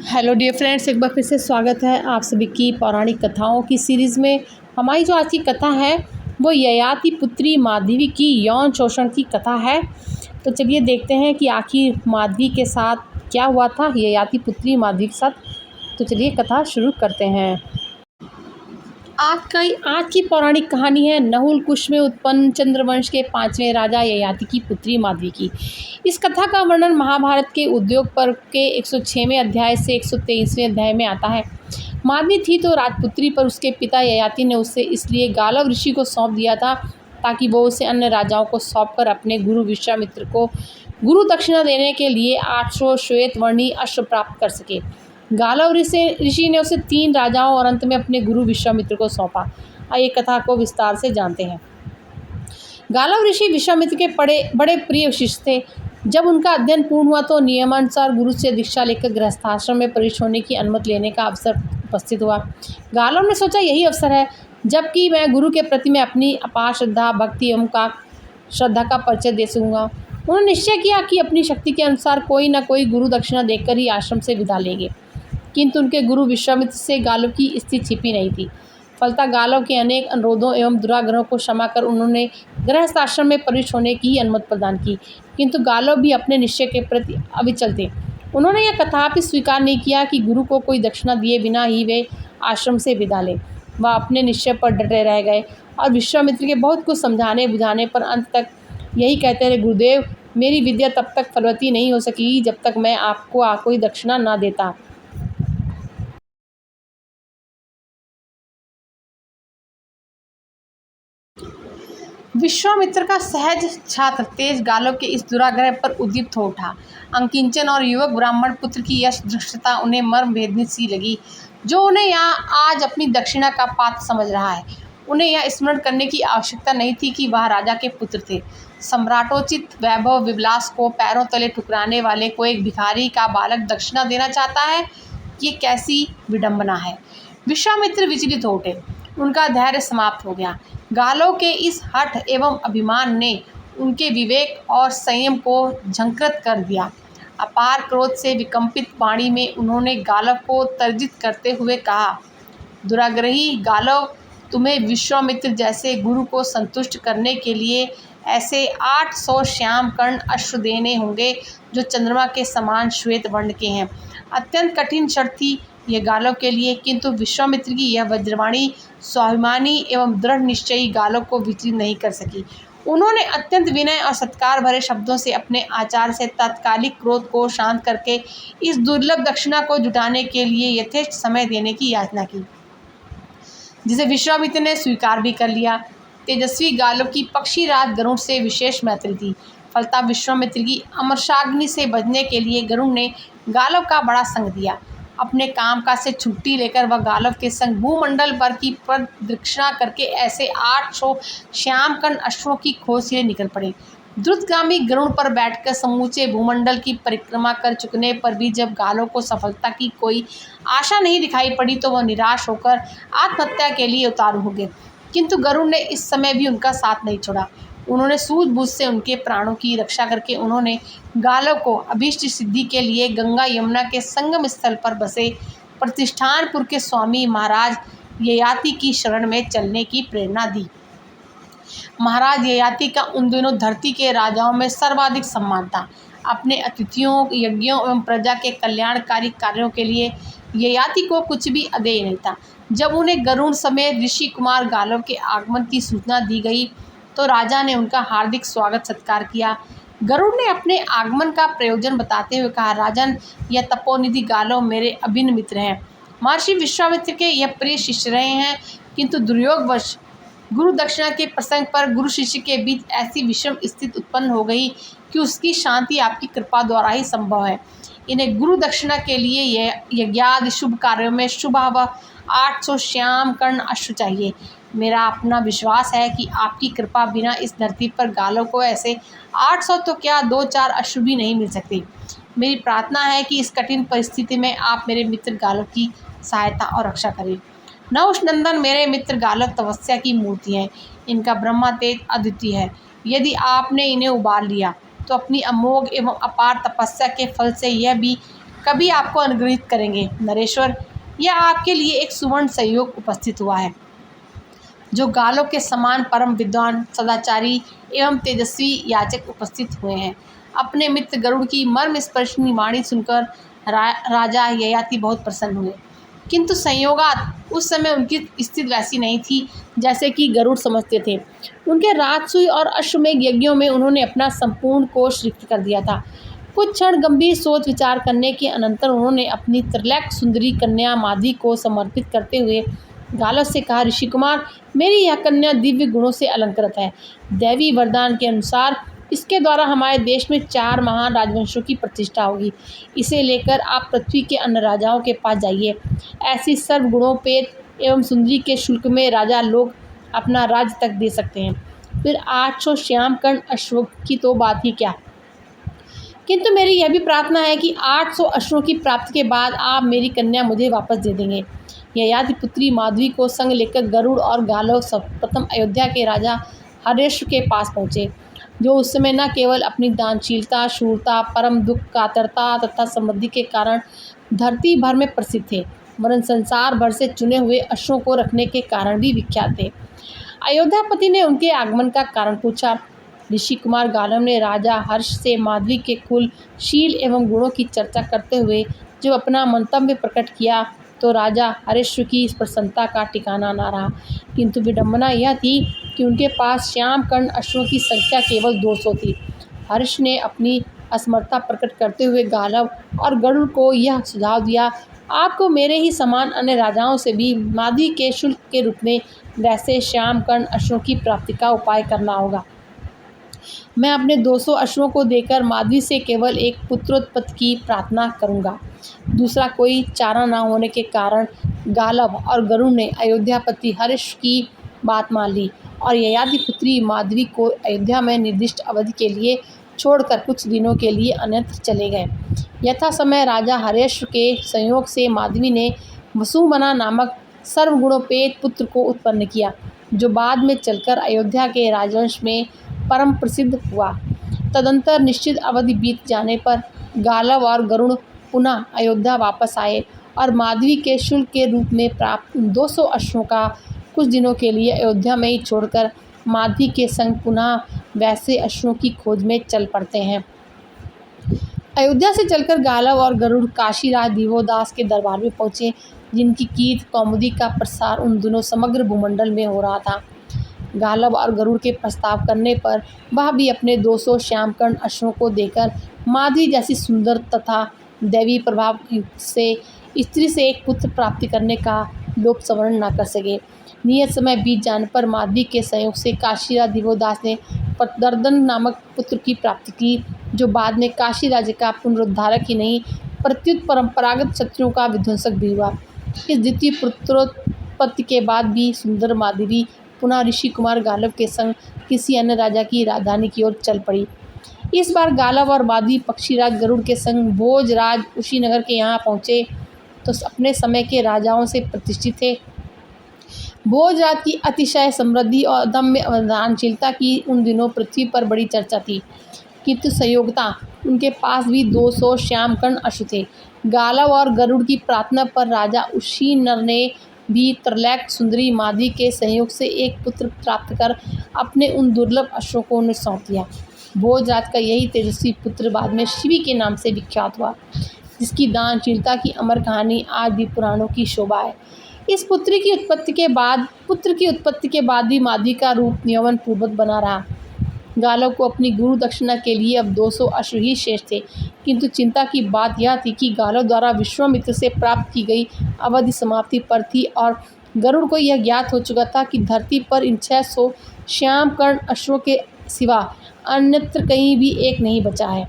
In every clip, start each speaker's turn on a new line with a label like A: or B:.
A: Hello dear friends, एक बार फिर से स्वागत है आप सभी की पौराणिक कथाओं की सीरीज़ में। हमारी जो आज की कथा है वो ययाति पुत्री माधवी की यौन शोषण की कथा है। तो चलिए देखते हैं कि आखिर माधवी के साथ क्या हुआ था, ययाति पुत्री माधवी के साथ। तो चलिए कथा शुरू करते हैं। आज की पौराणिक कहानी है नहुल कुश में उत्पन्न चंद्रवंश के 5वें राजा ययाति की पुत्री माधवी की। इस कथा का वर्णन महाभारत के उद्योग पर्व के 106वें अध्याय से 123वें अध्याय में आता है। माधवी थी तो राजपुत्री, पर उसके पिता ययाति ने उसे इसलिए गालव ऋषि को सौंप दिया था ताकि वो उसे अन्य राजाओं को सौंपकर अपने गुरु विश्वामित्र को गुरु दक्षिणा देने के लिए 800 श्वेत वर्णी अश्व प्राप्त कर सके। गालव ऋषि ने उसे 3 राजाओं और अंत में अपने गुरु विश्वामित्र को सौंपा। आइए कथा को विस्तार से जानते हैं। गालव ऋषि विश्वामित्र के बड़े प्रिय शिष्य थे। जब उनका अध्ययन पूर्ण हुआ तो नियमानुसार गुरु से दीक्षा लेकर गृहस्थाश्रम में प्रविष्ट होने की अनुमति लेने का अवसर उपस्थित हुआ। गालव ने सोचा यही अवसर है जबकि मैं गुरु के प्रति में अपनी अपार श्रद्धा भक्ति एवं श्रद्धा का परिचय दे सकूँगा। उन्होंने निश्चय किया कि अपनी शक्ति के अनुसार कोई न कोई गुरु दक्षिणा देकर ही आश्रम से विदा लेंगे, किंतु उनके गुरु विश्वामित्र से गालव की स्थिति छिपी नहीं थी। फलतः गालव के अनेक अनुरोधों एवं दुराग्रहों को क्षमा कर उन्होंने गृहस्थ आश्रम में प्रविष्ट होने की अनुमति प्रदान की, किंतु गालव भी अपने निश्चय के प्रति अविचल थे। उन्होंने यह कदापि स्वीकार नहीं किया कि गुरु को कोई दक्षिणा दिए बिना ही वे आश्रम से विदा लें। वह अपने निश्चय पर डटे रह गए और विश्वामित्र के बहुत कुछ समझाने बुझाने पर अंत तक यही कहते रहे, गुरुदेव, मेरी विद्या तब तक फलवती नहीं हो सकी जब तक मैं आपको कोई दक्षिणा न देता। विश्वामित्र का सहज छात्र तेज गालव के इस दुराग्रह पर उद्युक्त हो उठा। अंकिंचन और युवक ब्राह्मण पुत्र की यश दृष्टता उन्हें मर्म भेदनी सी लगी, जो उन्हें यहाँ आज अपनी दक्षिणा का पात्र समझ रहा है। उन्हें यह स्मरण करने की आवश्यकता नहीं थी कि वह राजा के पुत्र थे। सम्राटोचित वैभव विलास को पैरों तले ठुकराने वाले को एक भिखारी का बालक दक्षिणा देना चाहता है, ये कैसी विडंबना है। विश्वामित्र विचलित हो उठे, उनका धैर्य समाप्त हो गया। गालव के इस हठ एवं अभिमान ने उनके विवेक और संयम को झंकृत कर दिया। अपार क्रोध से विकंपित वाणी में उन्होंने गालव को तर्जित करते हुए कहा, दुराग्रही गालव, तुम्हें विश्वामित्र जैसे गुरु को संतुष्ट करने के लिए ऐसे 800 श्याम कर्ण अश्व देने होंगे जो चंद्रमा के समान श्वेत वर्ण के हैं। अत्यंत कठिन शर्त थी यह गालव के लिए, किंतु विश्वामित्र की यह वज्रवाणी स्वाभिमानी एवं दृढ़ निश्चयी गालव को विचलित नहीं कर सकी। उन्होंने अत्यंत विनय और सत्कार भरे शब्दों से अपने आचार्य से तात्कालिक क्रोध को शांत करके इस दुर्लभ दक्षिणा को जुटाने के लिए यथेष्ट समय देने की याचना की, जिसे विश्वामित्र ने स्वीकार भी कर लिया। तेजस्वी गालव की पक्षी राज गरुड़ से विशेष मैत्री थी। फलतः विश्वामित्र की अमरसाग्नि से बचने के लिए गरुड़ ने गालव का बड़ा संग दिया। अपने काम काज से छुट्टी लेकर वह गालव के संग भूमंडल भर की प्रदक्षिणा करके ऐसे 800 श्याम कर्ण अश्वों की खोज से निकल पड़े। द्रुतगामी गरुड़ पर बैठकर समूचे भूमंडल की परिक्रमा कर चुकने पर भी जब गालव को सफलता की कोई आशा नहीं दिखाई पड़ी तो वह निराश होकर आत्महत्या के लिए उतारू हो गए, किंतु गरुड़ ने इस समय भी उनका साथ नहीं छोड़ा। उन्होंने सूझबूझ से उनके प्राणों की रक्षा करके उन्होंने गालव को अभीष्ट सिद्धि के लिए गंगा यमुना के संगम स्थल पर बसे प्रतिष्ठानपुर के स्वामी महाराज ययाति की शरण में चलने की प्रेरणा दी। महाराज ययाति का उन दिनों धरती के राजाओं में सर्वाधिक सम्मान था। अपने अतिथियों, यज्ञों एवं प्रजा के कल्याणकारी कार्यों के लिए ययाति को कुछ भी अदेय नहीं था। जब उन्हें गरुड़ समेत ऋषि कुमार गालव के आगमन की सूचना दी गई तो राजा ने उनका हार्दिक स्वागत सत्कार किया। गरुड़ ने अपने आगमन का प्रयोजन बताते हुए कहा, राजन, यह तपोनिधि गालव मेरे अभिन्न मित्र हैं। महर्षि विश्वामित्र के यह प्रिय शिष्य रहे हैं, किंतु दुर्योगवश गुरु दक्षिणा के प्रसंग पर गुरु शिष्य के बीच ऐसी विषम स्थिति उत्पन्न हो गई कि उसकी शांति आपकी कृपा द्वारा ही संभव है। इन्हें गुरु दक्षिणा के लिए यह यज्ञादि शुभ कार्यों में शुभ 800 श्याम कर्ण अश्व चाहिए। मेरा अपना विश्वास है कि आपकी कृपा बिना इस धरती पर गालव को ऐसे 800 तो क्या 2-4 अश्व भी नहीं मिल सकते। मेरी प्रार्थना है कि इस कठिन परिस्थिति में आप मेरे मित्र गालव की सहायता और रक्षा करें। नहुष नंदन मेरे मित्र गालव तपस्या की मूर्ति हैं। इनका ब्रह्मा तेज अद्वितीय है। यदि आपने इन्हें उबार लिया तो अपनी अमोघ एवं अपार तपस्या के फल से यह भी कभी आपको अनुग्रहित करेंगे। नरेश्वर, यह आपके लिए एक सुवर्ण सहयोग उपस्थित हुआ है, जो गालों के समान परम विद्वान, सदाचारी एवं तेजस्वी याचक उपस्थित हुए हैं। अपने मित्र गरुड़ की मर्मस्पर्शिनी वाणी सुनकर राजा ययाति बहुत प्रसन्न हुए, किंतु संयोगात उस समय उनकी स्थिति वैसी नहीं थी जैसे कि गरुड़ समझते थे। उनके राजसूय और अश्वमेघ यज्ञों में उन्होंने अपना संपूर्ण कोष रिक्त कर दिया था। कुछ क्षण गंभीर सोच विचार करने के अनंतर उन्होंने अपनी त्रिलैक सुंदरी कन्या माधवी को समर्पित करते हुए गालों से कहा, ऋषि कुमार, मेरी यह कन्या दिव्य गुणों से अलंकृत है। दैवी वरदान के अनुसार इसके द्वारा हमारे देश में 4 महान राजवंशों की प्रतिष्ठा होगी। इसे लेकर आप पृथ्वी के अन्य राजाओं के पास जाइए। ऐसी सर्वगुणोपेत एवं सुंदरी के शुल्क में राजा लोग अपना राज्य तक दे सकते हैं। फिर 800 श्याम कर्ण अश्वों की तो बात ही क्या। किंतु मेरी यह भी प्रार्थना है कि 800 अश्वों की प्राप्ति के बाद आप मेरी कन्या मुझे वापस दे देंगे। ययाति पुत्री माधवी को संग लेकर गरुड़ और गालव सर्वप्रथम अयोध्या के राजा हरेश्वर के पास पहुँचे, जो उस समय न केवल अपनी दानशीलता, शूरता, परम दुख कातरता तथा समृद्धि के कारण धरती भर में प्रसिद्ध थे, वरन संसार भर से चुने हुए अश्वों को रखने के कारण भी विख्यात थे। अयोध्यापति ने उनके आगमन का कारण पूछा। ऋषि कुमार गालव ने राजा हर्ष से माधवी के कुल, शील एवं गुणों की चर्चा करते हुए जब अपना मंतव्य प्रकट किया तो राजा हरेश्वर की इस प्रसन्नता का ठिकाना न रहा। किंतु विडंबना यह थी कि उनके पास श्याम कर्ण अश्वों की संख्या केवल 200 थी। हर्ष ने अपनी असमर्थता प्रकट करते हुए गालव और गरुड़ को यह सुझाव दिया, आपको मेरे ही समान अन्य राजाओं से भी माधवी के शुल्क के रूप में वैसे श्याम कर्ण अश्वों की प्राप्ति का उपाय करना होगा। मैं अपने 200 अश्वों को देकर माधवी से केवल एक पुत्रोत्पत्ति की प्रार्थना करूंगा। दूसरा कोई चारा न होने के कारण गालव और गरुड़ ने अयोध्यापति हर्ष की बात मान ली और ययाति पुत्री माधवी को अयोध्या में निर्दिष्ट अवधि के लिए छोड़कर कुछ दिनों के लिए अन्यत्र चले गए। यथा समय राजा हरेश्वर के संयोग से माधवी ने वसुमना नामक सर्वगुणोपेत पुत्र को उत्पन्न किया, जो बाद में चलकर अयोध्या के राजवंश में परम प्रसिद्ध हुआ। तदंतर निश्चित अवधि बीत जाने पर गालव और गरुड़ पुनः अयोध्या वापस आए और माधवी के शुल्क के रूप में प्राप्त 200 अश्वों का कुछ दिनों के लिए अयोध्या में ही छोड़कर माधवी के संग पुनः वैसे अश्वों की खोज में चल पड़ते हैं। अयोध्या से चलकर गालव और गरुड़ काशीराज दिवोदास के दरबार में पहुँचे, जिनकी कीर्ति कौमुदी का प्रसार उन दिनों समग्र भूमंडल में हो रहा था। गालव और गरुड़ के प्रस्ताव करने पर वह भी अपने 200 श्यामकर्ण अश्वों को देकर माधवी जैसी सुंदर तथा दैवी प्रभाव से स्त्री से एक पुत्र प्राप्ति करने का लोभ संवरण न कर सके। नियत समय बीत जाने पर माधवी के संयोग से काशीराज दिवोदास ने पतदर्दन नामक पुत्र की प्राप्ति की, जो बाद में काशी राज्य का पुनरुद्धारक ही नहीं प्रत्युत परंपरागत क्षत्रियों का विध्वंसक भी हुआ। इस द्वितीय पुत्रोत्पत्ति के बाद भी सुंदर माधवी पुनः ऋषि कुमार गालव के संग किसी अन्य राजा की राजधानी की ओर चल पड़ी। इस बार गालव और माधवी पक्षीराज गरुड़ के संग भोजराज कुशीनगर के यहाँ पहुँचे तो अपने समय के राजाओं से प्रतिष्ठित थे। भोजराज की अतिशय समृद्धि और अदम्य दानशीलता की उन दिनों पृथ्वी पर बड़ी चर्चा थी, किंतु संयोगता उनके पास भी 200 श्यामकर्ण अश्व थे। गालव और गरुड़ की प्रार्थना पर राजा कुशीनगर ने भी त्रिलैक सुंदरी माधवी के संयोग से एक पुत्र प्राप्त कर अपने उन दुर्लभ अश्वों को उन्हें सौंप दिया। भोजराज का यही तेजस्वी पुत्र बाद में शिवी के नाम से विख्यात हुआ, जिसकी दानशीलता की अमर कहानी आज भी पुराणों की शोभा है। इस पुत्र की उत्पत्ति के बाद भी माधवी का रूप यौवन पूर्वत बना रहा। गालव को अपनी गुरु दक्षिणा के लिए अब 200 अश्व ही शेष थे, किंतु चिंता की बात यह थी कि गालव द्वारा विश्वामित्र से प्राप्त की गई अवधि समाप्ति पर थी और गरुड़ को यह ज्ञात हो चुका था कि धरती पर इन 600 श्यामकर्ण अश्वों के सिवा अन्यत्र कहीं भी एक नहीं बचा है।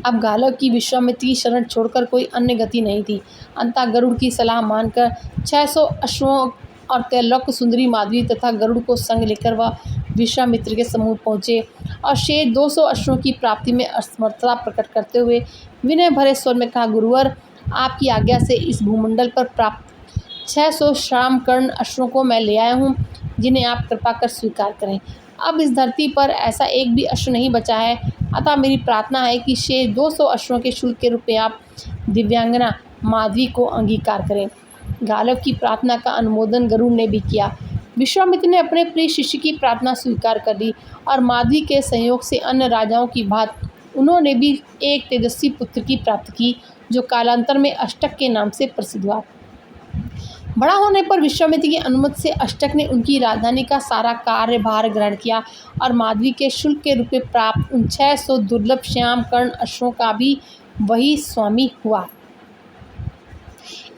A: अब गालव की विश्वामित्र की शरण छोड़कर कोई अन्य गति नहीं थी। अंततः गरुड़ की सलाह मानकर 600 अश्वों और त्रैलोक्य सुंदरी माधवी तथा गरुड़ को संग लेकर वह विश्वामित्र के समूह पहुँचे और शेष 200 अश्वों की प्राप्ति में असमर्थता प्रकट करते हुए विनय भरे स्वर में कहा, गुरुवर, आपकी आज्ञा से इस भूमंडल पर प्राप्त 600 श्यामकर्ण अश्वों को मैं ले आया हूँ, जिन्हें आप कृपा कर स्वीकार करें। अब इस धरती पर ऐसा एक भी अश्व नहीं बचा है अतः मेरी प्रार्थना है कि शेष 200 अश्वों के शुल्क के रूप में आप दिव्यांगना माधवी को अंगीकार करें। गालव की प्रार्थना का अनुमोदन गरुड़ ने भी किया। विश्वामित्र ने अपने प्रिय शिष्य की प्रार्थना स्वीकार कर ली और माधवी के संयोग से अन्य राजाओं की भांति उन्होंने भी एक तेजस्वी पुत्र की प्राप्ति की, जो कालांतर में अष्टक के नाम से प्रसिद्ध हुआ। बड़ा होने पर विश्वामित्र की अनुमति से अष्टक ने उनकी राजधानी का सारा कार्यभार ग्रहण किया और माधवी के शुल्क के रूप में प्राप्त उन 600 दुर्लभ श्याम कर्ण अश्वों का भी वही स्वामी हुआ।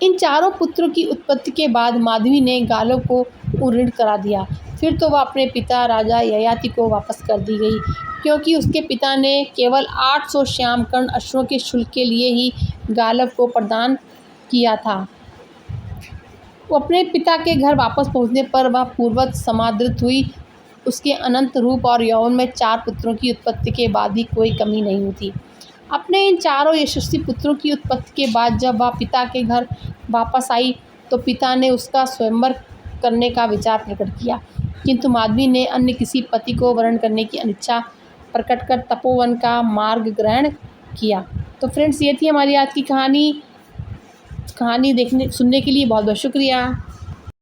A: इन चारों पुत्रों की उत्पत्ति के बाद माधवी ने गालव को ऋण करा दिया। फिर तो वह अपने पिता राजा ययाति को वापस कर दी गई, क्योंकि उसके पिता ने केवल 800 श्याम कर्ण अश्वों के शुल्क के लिए ही गालव को प्रदान किया था। वो अपने पिता के घर वापस पहुंचने पर वह पूर्ववत समादृत हुई। उसके अनंत रूप और यौवन में 4 पुत्रों की उत्पत्ति के बाद भी कोई कमी नहीं हुई। अपने इन चारों यशस्वी पुत्रों की उत्पत्ति के बाद जब वह पिता के घर वापस आई तो पिता ने उसका स्वयंवर करने का विचार प्रकट किया, किंतु माधवी ने अन्य किसी पति को वरण करने की अनिच्छा प्रकट कर तपोवन का मार्ग ग्रहण किया। तो फ्रेंड्स, ये थी हमारी आज की कहानी देखने सुनने के लिए बहुत बहुत शुक्रिया।